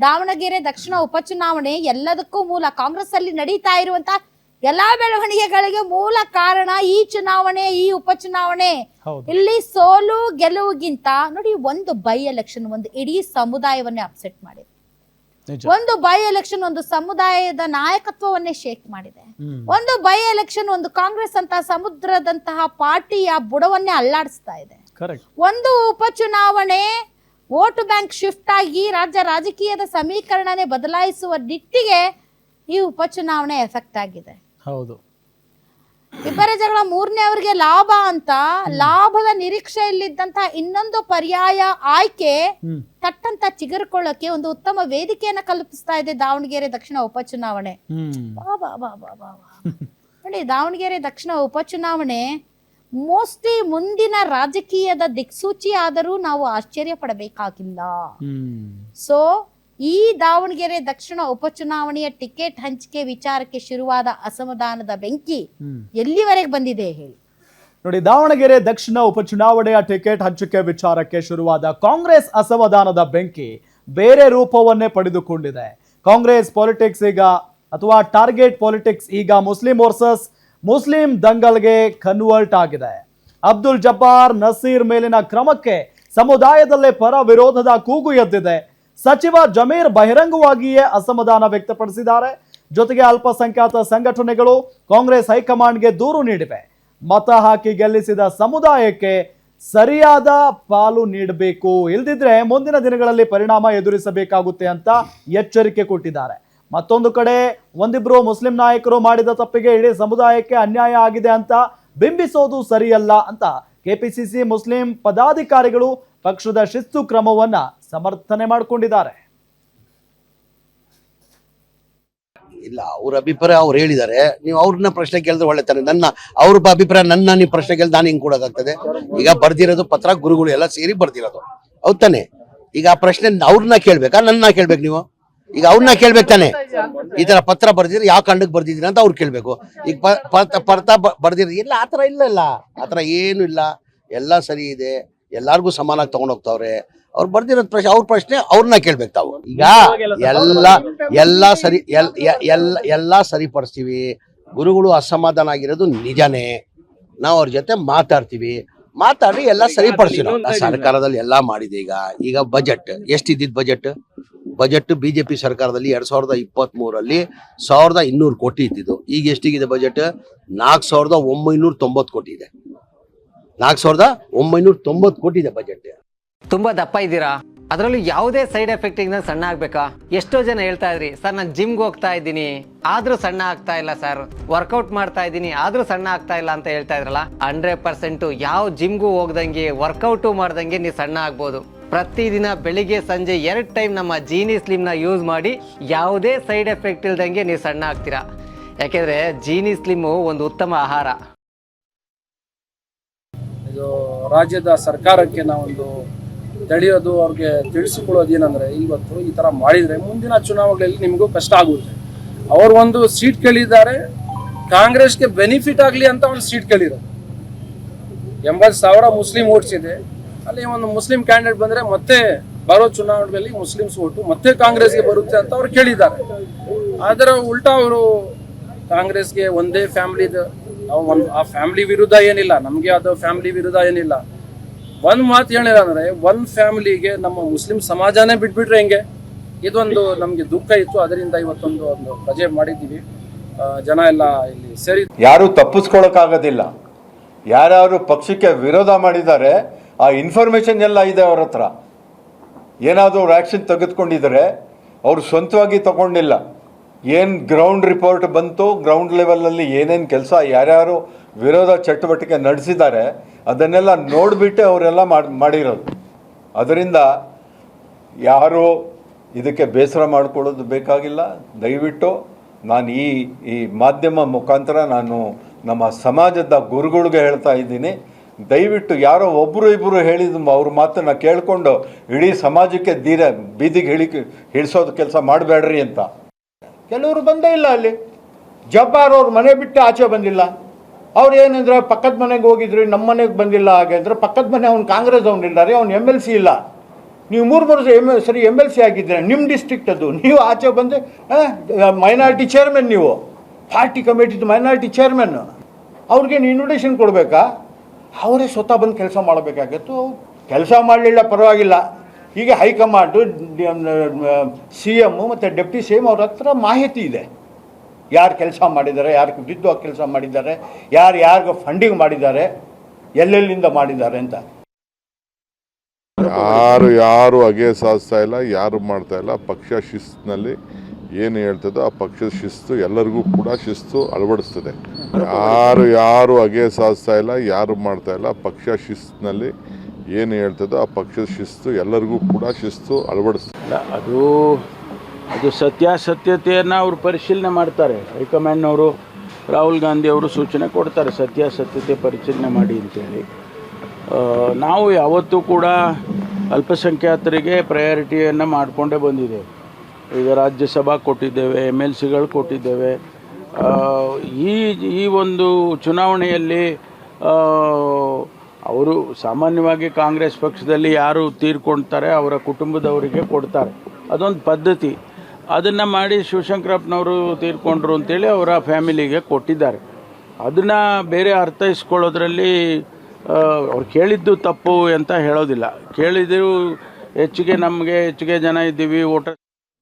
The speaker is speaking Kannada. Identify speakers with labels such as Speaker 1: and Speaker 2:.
Speaker 1: ದಾವಣಗೆರೆ ದಕ್ಷಿಣ ಉಪಚುನಾವಣೆ ಎಲ್ಲದಕ್ಕೂ ಮೂಲ ಕಾಂಗ್ರೆಸ್ ಅಲ್ಲಿ ನಡೀತಾ ಇರುವಂತ ಎಲ್ಲಾ ಬೆಳವಣಿಗೆಗಳಿಗೆ ಮೂಲ ಕಾರಣ ಈ ಚುನಾವಣೆ, ಈ ಉಪಚುನಾವಣೆ. ಇಲ್ಲಿ ಸೋಲು ಗೆಲುವಿಗಿಂತ ನೋಡಿ, ಒಂದು ಬೈ ಎಲೆಕ್ಷನ್ ಒಂದು ಇಡೀ ಸಮುದಾಯವನ್ನೇ ಅಪ್ಸೆಟ್ ಮಾಡಿದೆ. ಒಂದು ಬೈ ಎಲೆಕ್ಷನ್ ಒಂದು ಸಮುದಾಯದ ನಾಯಕತ್ವವನ್ನೇ ಶೇಕ್ ಮಾಡಿದೆ. ಒಂದು ಬೈ ಎಲೆಕ್ಷನ್ ಒಂದು ಕಾಂಗ್ರೆಸ್ ಅಂತ ಸಮುದ್ರದಂತಹ ಪಾರ್ಟಿಯ ಬುಡವನ್ನೇ ಅಲ್ಲಾಡಿಸ್ತಾ ಇದೆ. ಒಂದು ಉಪಚುನಾವಣೆ ವೋಟ್ ಬ್ಯಾಂಕ್ ಶಿಫ್ಟ್ ಆಗಿ ರಾಜ್ಯ ರಾಜಕೀಯದ ಸಮೀಕರಣನೇ ಬದಲಾಯಿಸುವ ನಿಟ್ಟಿಗೆ ಈ ಉಪಚುನಾವಣೆ ಎಫೆಕ್ಟ್ ಆಗಿದೆ.
Speaker 2: ಹೌದು,
Speaker 1: ಇಬ್ಬರ ಜಗಳ ಮೂರನೇ ಅವರಿಗೆ ಲಾಭ ಅಂತ ಲಾಭದ ನಿರೀಕ್ಷೆಯಲ್ಲಿದ್ದಂತ ಇನ್ನೊಂದು ಪರ್ಯಾಯ ಆಯ್ಕೆ ತಟ್ಟಂತ ಚಿಗುರ್ಕೊಳ್ಳಕ್ಕೆ ಒಂದು ಉತ್ತಮ ವೇದಿಕೆಯನ್ನ ಕಲ್ಪಿಸ್ತಾ ಇದೆ ದಾವಣಗೆರೆ ದಕ್ಷಿಣ ಉಪಚುನಾವಣೆ. ನೋಡಿ, ದಾವಣಗೆರೆ ದಕ್ಷಿಣ ಉಪಚುನಾವಣೆ ಮೋಸ್ಟ್ಲಿ ಮುಂದಿನ ರಾಜಕೀಯದ ದಿಕ್ಸೂಚಿ ಆದರೂ ನಾವು ಆಶ್ಚರ್ಯ ಪಡಬೇಕಾಗಿಲ್ಲ. ಸೊ ಈ ದಾವಣಗೆರೆ ದಕ್ಷಿಣ ಉಪಚುನಾವಣೆಯ ಟಿಕೆಟ್ ಹಂಚಿಕೆ ವಿಚಾರಕ್ಕೆ ಶುರುವಾದ ಅಸಮಾಧಾನದ ಬೆಂಕಿ ಎಲ್ಲಿವರೆಗೆ ಬಂದಿದೆ ಹೇಳಿ.
Speaker 2: ನೋಡಿ, ದಾವಣಗೆರೆ ದಕ್ಷಿಣ ಉಪಚುನಾವಣೆಯ ಟಿಕೆಟ್ ಹಂಚಿಕೆ ವಿಚಾರಕ್ಕೆ ಶುರುವಾದ ಕಾಂಗ್ರೆಸ್ ಅಸಮಾಧಾನದ ಬೆಂಕಿ ಬೇರೆ ರೂಪವನ್ನೇ ಪಡೆದುಕೊಂಡಿದೆ. ಕಾಂಗ್ರೆಸ್ ಪಾಲಿಟಿಕ್ಸ್ ಈಗ ಅಥವಾ ಟಾರ್ಗೆಟ್ ಪಾಲಿಟಿಕ್ಸ್ ಈಗ ಮುಸ್ಲಿಂ ವರ್ಸಸ್ ಮುಸ್ಲಿಂ ದಂಗಲ್ಗೆ ಕನ್ವರ್ಟ್ ಆಗಿದೆ. ಅಬ್ದುಲ್ ಜಬ್ಬಾರ್ ನಸೀರ್ ಮೇಲಿನ ಕ್ರಮಕ್ಕೆ ಸಮುದಾಯದಲ್ಲೇ ಪರ ವಿರೋಧದ ಕೂಗು ಎದ್ದಿದೆ. ಸಚಿವ ಜಮೀರ್ ಬಹಿರಂಗವಾಗಿಯೇ ಅಸಮಾಧಾನ ವ್ಯಕ್ತಪಡಿಸಿದ್ದಾರೆ. ಜೊತೆಗೆ ಅಲ್ಪಸಂಖ್ಯಾತ ಸಂಘಟನೆಗಳು ಕಾಂಗ್ರೆಸ್ ಹೈಕಮಾಂಡ್ಗೆ ದೂರು ನೀಡಿವೆ. ಮತ ಹಾಕಿ ಗೆಲ್ಲಿಸಿದ ಸಮುದಾಯಕ್ಕೆ ಸರಿಯಾದ ಪಾಲು ನೀಡಬೇಕು, ಇಲ್ದಿದ್ರೆ ಮುಂದಿನ ದಿನಗಳಲ್ಲಿ ಪರಿಣಾಮ ಎದುರಿಸಬೇಕಾಗುತ್ತೆ ಅಂತ ಎಚ್ಚರಿಕೆ ಕೊಟ್ಟಿದ್ದಾರೆ. ಮತ್ತೊಂದು ಕಡೆ ಒಂದಿಬ್ರು ಮುಸ್ಲಿಂ ನಾಯಕರು ಮಾಡಿದ ತಪ್ಪಿಗೆ ಇಡೀ ಸಮುದಾಯಕ್ಕೆ ಅನ್ಯಾಯ ಆಗಿದೆ ಅಂತ ಬಿಂಬಿಸೋದು ಸರಿಯಲ್ಲ ಅಂತ ಕೆಪಿಸಿಸಿ ಮುಸ್ಲಿಂ ಪದಾಧಿಕಾರಿಗಳು ಪಕ್ಷದ ಶಿಸ್ತು ಕ್ರಮವನ್ನ ಸಮರ್ಥನೆ ಮಾಡಿಕೊಂಡಿದ್ದಾರೆ.
Speaker 3: ಇಲ್ಲ, ಅವ್ರ ಅಭಿಪ್ರಾಯ ಅವ್ರು ಹೇಳಿದ್ದಾರೆ. ನೀವು ಅವ್ರನ್ನ ಪ್ರಶ್ನೆ ಕೇಳಿದ್ರೆ ಒಳ್ಳೆತಾನೆ. ಅವ್ರ ಅಭಿಪ್ರಾಯ ನೀವು ಪ್ರಶ್ನೆ ಕೇಳಿದ್ರೆ ನಾನು ಹಿಂಗ್ ಕೊಡೋಕ್ಕಾಗ್ತದೆ? ಈಗ ಬರ್ದಿರೋದು ಪತ್ರ ಗುರುಗಳು ಎಲ್ಲ ಸೇರಿ ಬರ್ದಿರೋದು, ಹೌದ್ ತಾನೆ? ಈಗ ಆ ಪ್ರಶ್ನೆ ಅವ್ರನ್ನ ಕೇಳ್ಬೇಕಾ ನನ್ನ ಕೇಳ್ಬೇಕು? ನೀವು ಈಗ ಅವ್ರನ್ನ ಕೇಳ್ಬೇಕು ತಾನೆ. ಈ ತರ ಪತ್ರ ಬರ್ದಿದ್ರೆ ಯಾವ ಕಾರಣಕ್ಕೆ ಬರ್ದಿದ್ದೀರ ಅಂತ ಅವ್ರು ಕೇಳ್ಬೇಕು. ಈಗ ಪತ್ರ ಬರ್ದಿರ ಇಲ್ಲ, ಆತರ ಇಲ್ಲ, ಆತರ ಏನು ಇಲ್ಲ, ಎಲ್ಲ ಸರಿ ಇದೆ, ಎಲ್ಲಾರ್ಗು ಸಮಾನಾಗಿ ತಗೊಂಡೋಗ್ತಾವ್ರೆ. ಅವ್ರು ಬರ್ದಿರೋ ಪ್ರಶ್ನೆ ಅವ್ರ ಪ್ರಶ್ನೆ ಅವ್ರನ್ನ ಕೇಳ್ಬೇಕು ತಾವು. ಈಗ ಎಲ್ಲ ಸರಿಪಡಿಸ್ತೀವಿ. ಗುರುಗಳು ಅಸಮಾಧಾನ ಆಗಿರೋದು ನಿಜಾನೇ. ನಾವು ಅವ್ರ ಜೊತೆ ಮಾತಾಡಿ ಎಲ್ಲ ಸರಿಪಡಿಸ್ತೀವಿ. ಸರ್ಕಾರದಲ್ಲಿ ಎಲ್ಲ ಮಾಡಿದೆ. ಈಗ ಬಜೆಟ್ ಎಷ್ಟಿದ್ದಿದ್ದು? ಬಜೆಟ್ ಬಿಜೆಪಿ ಸರ್ಕಾರದಲ್ಲಿ 2023 1200 ಕೋಟಿ ಇದ್ದಿದ್ದು. ಈಗ ಎಷ್ಟಿಗಿದೆ ಬಜೆಟ್? 4990 ಕೋಟಿ ಇದೆ. 4990 ಕೋಟಿ ಇದೆ ಬಜೆಟ್.
Speaker 4: ತುಂಬಾ ದಪ್ಪ ಇದ್ದೀರಾ, ಅದರಲ್ಲೂ ಯಾವುದೇ ಸೈಡ್ ಎಫೆಕ್ಟ್ ಇಂದ ಸಣ್ಣ ಆಗ್ಬೇಕಾ? ಎಷ್ಟೋ ಜನ ಹೇಳ್ತಾ ಇದ್ರಿ, ಸರ್ ನಾನು ಜಿಮ್ಗೆ ಹೋಗ್ತಾ ಇದ್ದೀನಿ ಆದ್ರೂ ಸಣ್ಣ ಆಗ್ತಾ ಇಲ್ಲ, ಸರ್ ವರ್ಕೌಟ್ ಮಾಡ್ತಾ ಇದ್ದೀನಿ ಆದ್ರೂ ಸಣ್ಣ ಆಗ್ತಾ ಇಲ್ಲ ಅಂತ ಹೇಳ್ತಾ ಇದ್ರಲ್ಲ. 100% ಯಾವ ಜಿಮ್ಗೂ ಹೋಗ್ದಂಗೆ ವರ್ಕೌಟು ಮಾಡ್ದಂಗೆ ನೀವು ಸಣ್ಣ ಆಗ್ಬೋದು. ಪ್ರತಿದಿನ ಬೆಳಿಗ್ಗೆ ಸಂಜೆ 2 ಟೈಮ್ ನಮ್ಮ ಜೀನಿ ಸ್ಲಿಮ್ ನ ಯೂಸ್ ಮಾಡಿ ಯಾವುದೇ ಸೈಡ್ ಎಫೆಕ್ಟ್ ಇಲ್ದಂಗೆ ನೀವು ಸಣ್ಣ ಆಗ್ತೀರಾ. ಯಾಕೆಂದ್ರೆ ಜೀನಿ ಸ್ಲಿಮ್ ಒಂದು ಉತ್ತಮ ಆಹಾರ.
Speaker 5: ಇದು ರಾಜ್ಯದ ಸರ್ಕಾರಕ್ಕೆ ನಾವೊಂದು ತಡೆಯೋದು, ಅವ್ರಿಗೆ ತಿಳಿಸಿಕೊಳ್ಳೋದು ಏನಂದ್ರೆ, ಇವತ್ತು ಈ ತರ ಮಾಡಿದ್ರೆ ಮುಂದಿನ ಚುನಾವಣೆಗಳಲ್ಲಿ ನಿಮಗೂ ಕಷ್ಟ ಆಗುತ್ತೆ. ಅವರು ಒಂದು ಸೀಟ್ ಕೇಳಿದ್ದಾರೆ, ಕಾಂಗ್ರೆಸ್ಗೆ ಬೆನಿಫಿಟ್ ಆಗಲಿ ಅಂತ ಒಂದು ಸೀಟ್ ಕೇಳಿರೋದು. 80,000 ಮುಸ್ಲಿಂ ವೋಟ್ಸ್ ಇದೆ. ಅಲ್ಲಿ ಒಂದು ಮುಸ್ಲಿಂ ಕ್ಯಾಂಡಿಡೇಟ್ ಬಂದ್ರೆ ಮತ್ತೆ ಬರೋ ಚುನಾವಣೆಯಲ್ಲಿ ಮುಸ್ಲಿಮ್ಸ್ ಓಟು ಮತ್ತೆ ಕಾಂಗ್ರೆಸ್ಗೆ ಬರುತ್ತೆ ಅಂತ ಅವ್ರು ಕೇಳಿದ್ದಾರೆ. ಅದರ ಉಲ್ಟಾ ಅವರು ಕಾಂಗ್ರೆಸ್ಗೆ ಒಂದೇ ಫ್ಯಾಮಿಲಿ, ಆ ಫ್ಯಾಮಿಲಿ ವಿರುದ್ಧ ಏನಿಲ್ಲ, ನಮ್ಗೆ ಅದು ಫ್ಯಾಮಿಲಿ ವಿರುದ್ಧ ಏನಿಲ್ಲ. ಒಂದ್ ಮಾತು ಹೇಳಿಲ್ಲ ಅಂದ್ರೆ, ಒಂದ್ ಫ್ಯಾಮಿಲಿಗೆ ನಮ್ಮ ಮುಸ್ಲಿಂ ಸಮಾಜನೇ ಬಿಟ್ಬಿಟ್ರೆ ಹೆಂಗೆ? ಇದೊಂದು ನಮ್ಗೆ ದುಃಖ ಇತ್ತು. ಅದರಿಂದ ಇವತ್ತೊಂದು ರಜೆ ಮಾಡಿದ್ದೀವಿ. ಜನ ಎಲ್ಲ ಇಲ್ಲಿ ಸೇರಿ
Speaker 6: ಯಾರು ತಪ್ಪಿಸ್ಕೊಳಕ್ಕಾಗೋದಿಲ್ಲ. ಯಾರ್ಯಾರು ಪಕ್ಷಕ್ಕೆ ವಿರೋಧ ಮಾಡಿದ್ದಾರೆ ಆ ಇನ್ಫಾರ್ಮೇಶನ್ ಎಲ್ಲ ಇದೆ ಅವ್ರ ಹತ್ರ. ಏನಾದರೂ ಆ್ಯಕ್ಷನ್ ತೆಗೆದುಕೊಂಡಿದ್ದಾರೆ, ಅವರು ಸ್ವಂತವಾಗಿ ತಗೊಂಡಿಲ್ಲ. ಏನು ಗ್ರೌಂಡ್ ರಿಪೋರ್ಟ್ ಬಂತು, ಗ್ರೌಂಡ್ ಲೆವೆಲಲ್ಲಿ ಏನೇನು ಕೆಲಸ ಯಾರ್ಯಾರು ವಿರೋಧ ಚಟುವಟಿಕೆ ನಡೆಸಿದ್ದಾರೆ ಅದನ್ನೆಲ್ಲ ನೋಡಿಬಿಟ್ಟು ಅವರೆಲ್ಲ ಮಾಡಿರೋದು. ಅದರಿಂದ ಯಾರು ಇದಕ್ಕೆ ಬೇಸರ ಮಾಡಿಕೊಳ್ಳೋದು ಬೇಕಾಗಿಲ್ಲ. ದಯವಿಟ್ಟು ನಾನು ಈ ಮಾಧ್ಯಮ ಮುಖಾಂತರ ನಾನು ನಮ್ಮ ಸಮಾಜದ ಗುರುಗಳಿಗೆ ಹೇಳ್ತಾ ಇದ್ದೀನಿ, ದಯವಿಟ್ಟು ಯಾರೋ ಒಬ್ಬರು ಇಬ್ಬರು ಹೇಳಿದ ಅವ್ರ ಮಾತನ್ನು ಕೇಳಿಕೊಂಡು ಇಡೀ ಸಮಾಜಕ್ಕೆ ಬೀದಿಗೆ ಹಿಡಿಸೋದು ಕೆಲಸ ಮಾಡಬೇಡ್ರಿ ಅಂತ.
Speaker 7: ಕೆಲವರು ಬಂದೇ ಇಲ್ಲ. ಅಲ್ಲಿ ಜಬ್ಬಾರ್ ಅವ್ರ ಮನೆ ಬಿಟ್ಟು ಆಚೆ ಬಂದಿಲ್ಲ. ಅವ್ರು ಏನಂದ್ರೆ ಪಕ್ಕದ ಮನೆಗೆ ಹೋಗಿದ್ರಿ, ನಮ್ಮ ಮನೆಗೆ ಬಂದಿಲ್ಲ. ಹಾಗೆ ಅಂದರೆ ಪಕ್ಕದ ಮನೆ ಅವ್ನು ಕಾಂಗ್ರೆಸ್ ಅವ್ನಿಲ್ಲ ರೀ, ಅವ್ನು MLC ಇಲ್ಲ. ನೀವು ಮೂರು ಸರಿ MLC ಆಗಿದ್ದೀರ, ನಿಮ್ಮ ಡಿಸ್ಟ್ರಿಕ್ಟ್ ಅದು. ನೀವು ಆಚೆ ಬಂದು ಮೈನಾರಿಟಿ ಚೇರ್ಮನ್, ನೀವು ಪಾರ್ಟಿ ಕಮಿಟಿದು ಮೈನಾರಿಟಿ ಚೇರ್ಮನ್, ಅವ್ರಿಗೆ ಇನ್ವಿಟೇಷನ್ ಕೊಡಬೇಕಾ? ಅವರೇ ಸ್ವತಃ ಬಂದು ಕೆಲಸ ಮಾಡಬೇಕಾಗತ್ತು. ಕೆಲಸ ಮಾಡಲಿಲ್ಲ ಪರವಾಗಿಲ್ಲ, ಈಗ ಹೈಕಮಾಂಡು CM ಮತ್ತು ಡೆಪ್ಟಿ CM ಅವ್ರ ಹತ್ರ ಮಾಹಿತಿ ಇದೆ, ಯಾರು ಕೆಲಸ ಮಾಡಿದ್ದಾರೆ, ಯಾರು ವಿರುದ್ಧವಾಗಿ ಕೆಲಸ ಮಾಡಿದ್ದಾರೆ, ಯಾರಿಗೂ ಫಂಡಿಂಗ್ ಮಾಡಿದ್ದಾರೆ, ಎಲ್ಲೆಲ್ಲಿಂದ ಮಾಡಿದ್ದಾರೆ ಅಂತ.
Speaker 8: ಯಾರು ಅಗೆ ಸಾಧಿಸ್ತಾ ಇಲ್ಲ, ಯಾರು ಮಾಡ್ತಾ ಇಲ್ಲ. ಪಕ್ಷ ಶಿಸ್ತಿನಲ್ಲಿ ಏನು ಹೇಳ್ತದೋ ಆ ಪಕ್ಷದ ಶಿಸ್ತು ಎಲ್ಲರಿಗೂ ಕೂಡ ಶಿಸ್ತು ಅಳವಡಿಸ್ತದೆ. ಯಾರು ಅಗೆ ಸಾಧಿಸ್ತಾ ಇಲ್ಲ, ಯಾರು ಮಾಡ್ತಾ ಇಲ್ಲ. ಪಕ್ಷ ಶಿಸ್ತಿನಲ್ಲಿ ಏನು ಹೇಳ್ತದೋ ಆ ಪಕ್ಷದ ಶಿಸ್ತು ಎಲ್ಲರಿಗೂ ಕೂಡ ಶಿಸ್ತು ಅಳವಡಿಸ್ತದೆ.
Speaker 9: ಅದು ಸತ್ಯಾಸತ್ಯತೆಯನ್ನು ಅವರು ಪರಿಶೀಲನೆ ಮಾಡ್ತಾರೆ. ಹೈಕಮಾಂಡ್ನವರು, ರಾಹುಲ್ ಗಾಂಧಿ ಅವರು ಸೂಚನೆ ಕೊಡ್ತಾರೆ ಸತ್ಯಾಸತ್ಯತೆ ಪರಿಶೀಲನೆ ಮಾಡಿ ಅಂತೇಳಿ. ನಾವು ಯಾವತ್ತೂ ಕೂಡ ಅಲ್ಪಸಂಖ್ಯಾತರಿಗೆ ಪ್ರಯಾರಿಟಿಯನ್ನು ಮಾಡಿಕೊಂಡೇ ಬಂದಿದ್ದೇವೆ. ಈಗ ರಾಜ್ಯಸಭಾ ಕೊಟ್ಟಿದ್ದೇವೆ, MLCಗಳು ಕೊಟ್ಟಿದ್ದೇವೆ. ಈ ಒಂದು ಚುನಾವಣೆಯಲ್ಲಿ ಅವರು ಸಾಮಾನ್ಯವಾಗಿ ಕಾಂಗ್ರೆಸ್ ಪಕ್ಷದಲ್ಲಿ ಯಾರು ತೀರ್ಕೊಳ್ತಾರೆ ಅವರ ಕುಟುಂಬದವರಿಗೆ ಕೊಡ್ತಾರೆ, ಅದೊಂದು ಪದ್ಧತಿ. ಅದನ್ನು ಮಾಡಿ ಶಿವಶಂಕರಪ್ಪನವರು ತೀರ್ಕೊಂಡ್ರು ಅಂತೇಳಿ ಅವರ ಫ್ಯಾಮಿಲಿಗೆ ಕೊಟ್ಟಿದ್ದಾರೆ. ಅದನ್ನು ಬೇರೆ ಅರ್ಥೈಸ್ಕೊಳ್ಳೋದ್ರಲ್ಲಿ ಅವ್ರು ಕೇಳಿದ್ದು ತಪ್ಪು ಅಂತ ಹೇಳೋದಿಲ್ಲ. ಕೇಳಿದ್ರು ಹೆಚ್ಚಿಗೆ ಜನ ಇದ್ದೀವಿ, ವೋಟರ್